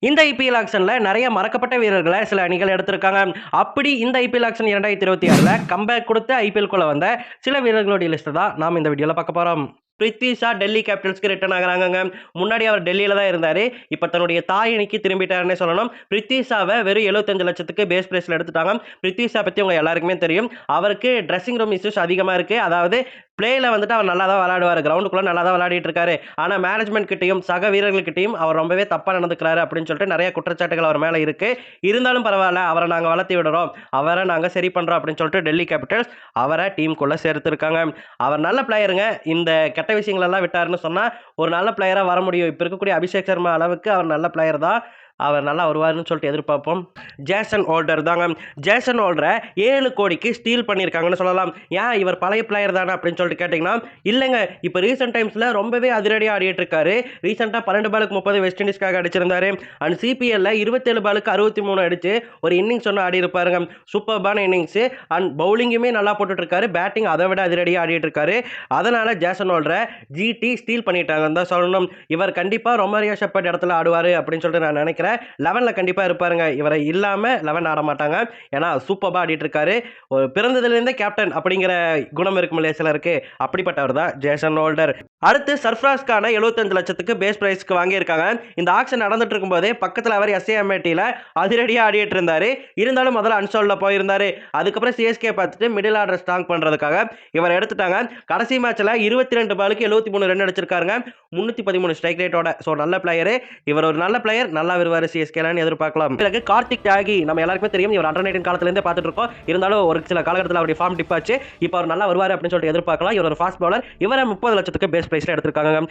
இந்த ஐபிஎல் ஆக்ஷன்ல நெறைய மறக்கப்பட்ட வீரர்கள சில அணிகள் எடுத்திருக்காங்க. அப்படி இந்த ஐபிஎல் ஆக்ஷன் 2026ல கம்பேக் குடுத்து ஐபிஎல்குள்ள வந்த சில வீரர்களுடைய லிஸ்ட் தான் நாம இந்த வீடியோல பார்க்க போறோம். பிரித்வி ஷா டெல்லி கேபிட்டல்ஸ்க்கு ரிட்டர்ன் ஆகுறாங்கங்க. முன்னாடி அவர் டெல்லியில தான் இருந்தாரு. இப்ப தன்னுடைய தாய் அணிக்கு திரும்பிட்டாருன்னே சொல்லணும். பிரித்வி ஷாவ வெறும் 75 லட்சத்துக்கு பேஸ் பிரைஸ்ல எடுத்துட்டாங்க. பிரித்வி ஷா பத்தி உங்க எல்லாருக்குமே தெரியும். அவருக்கு ட்ரெஸ்ஸிங் ரூம் இஷ்யூஸ் அதிகமா இருக்கு. அதாவது பிளேல வந்துட்டு அவர் நல்லா தான் விளையாடுவாரு. கிரவுண்டுக்குள்ள நல்லா தான் விளையாடிட்டு இருக்காரு. ஆனா மேனேஜ்மெண்ட் கிட்டயும் சக வீரர்கள்கிட்டயும் அவர் ரொம்பவே தப்பா நடந்துக்கிறாரு அப்படின்னு சொல்லிட்டு நிறைய குற்றச்சாட்டுகள் அவர் மேல இருக்கு. இருந்தாலும் பரவாயில்ல, அவரை நாங்க வளர்த்தி விடுறோம், அவரை நாங்க சரி பண்றோம் அப்படின்னு சொல்லிட்டு டெல்லி கேபிட்டல்ஸ் அவரை டீமுக்குள்ள சேர்த்திருக்காங்க. அவர் நல்ல பிளேயருங்க. இந்த கெட்ட விஷயங்கள் எல்லாம் விட்டாருன்னு சொன்னா ஒரு நல்ல பிளேயரா வர முடியும். இப்ப இருக்கக்கூடிய அபிஷேக் சர்மா அளவுக்கு அவர் நல்ல பிளேயர் தான். அவர் நல்லா வருவாருன்னு சொல்லிட்டு எதிர்பார்ப்போம். ஜேசன் ஹோல்டர் தாங்க. ஜேசன் ஹோல்டரை 7 கோடிக்கு ஸ்டீல் பண்ணியிருக்காங்கன்னு சொல்லலாம். ஏன் இவர் பழைய பிளேயர் தானே அப்படின்னு சொல்லிட்டு கேட்டிங்கன்னா, இல்லைங்க, இப்போ ரீசெண்ட் டைம்ஸில் ரொம்பவே அதிரடியாக ஆடிட்டு இருக்காரு. ரீசெண்டாக 12 பாலுக்கு 30 வெஸ்ட் இண்டீஸ்க்காக அடிச்சிருந்தாரு. அண்ட் சிபிஎல்ல 27 பாலுக்கு 63 அடிச்சு ஒரு இன்னிங்ஸ் ஒன்று ஆடி இருப்பாருங்க. சூப்பர்பான இன்னிங்ஸ். அண்ட் பவுலிங்குமே நல்லா போட்டுட்டு இருக்காரு. பேட்டிங் அதை விட அதிரடியாக ஆடிட்டு இருக்காரு. அதனால ஜேசன் ஹோல்டரை ஜிடி ஸ்டீல் பண்ணிட்டாங்கன்னு தான் சொல்லணும். இவர் கண்டிப்பாக ரொமாரியோ ஷெப்பர்ட் இடத்துல ஆடுவார் அப்படின்னு சொல்லிட்டு நான் நினைக்கிறேன். 11ல கண்டிப்பா இருப்பாருங்க. இவரை இல்லாம 11 ஆட மாட்டாங்க. ஏன்னா சூப்பர்பா ஆடிட்டு இருக்காரு. ஒரு பிறந்ததிலிருந்தே கேப்டன் அப்படிங்கிற குணம் இருக்கும் இல்லையா சிலருக்கு, அப்படிப்பட்டவர் தான் ஜேசன் ஹோல்டர். அடுத்து சர்ஃப்ராஸ் கானை 75 லட்சத்துக்கு பேஸ் பிரைஸ்க்கு வாங்கியிருக்காங்க. இந்த ஆக்ஷன் நடந்துட்டு இருக்கும் போதே பக்கத்தில் அவர் எஸ்ஏஎம்ஏடியில் அதிரடியாக ஆடிட்டு இருந்தாரு. இருந்தாலும் முதல்ல அன்சோல்ல போயிருந்தாரு. அதுக்கப்புறம் சிஎஸ்கே பார்த்துட்டு மிடில் ஆர்டர் ஸ்ட்ராங் பண்றதுக்காக இவர் எடுத்துட்டாங்க. கடைசி மேட்ச்ல 22 பாலுக்கு 73 ரன் அடிச்சிருக்காருங்க. 313 ஸ்ட்ரைக் ரேட்டோட. ஸோ நல்ல பிளேயர். இவர் ஒரு நல்ல பிளேயர், நல்லா வருவார் சிஎஸ்கேன்னு எதிர்பார்க்கலாம். பிறகு கார்த்திக் தியாகி நம்ம எல்லாருக்குமே தெரியும். இவர் அண்டர் 19 காலத்திலேருந்தே பார்த்துட்டு இருக்கோம். இருந்தாலும் ஒரு சில காலகட்டத்தில் அவருடைய ஃபார்ம் டிப்பாச்சு. இப்போ அவர் நல்லா வருவார் அப்படின்னு சொல்லிட்டு எதிர்பார்க்கலாம். இவர் ஒரு ஃபாஸ்ட் பவுலர். இவரை 30 லட்சத்துக்கு பேஸ் பிரைஸ்ல எடுத்திருக்காங்க.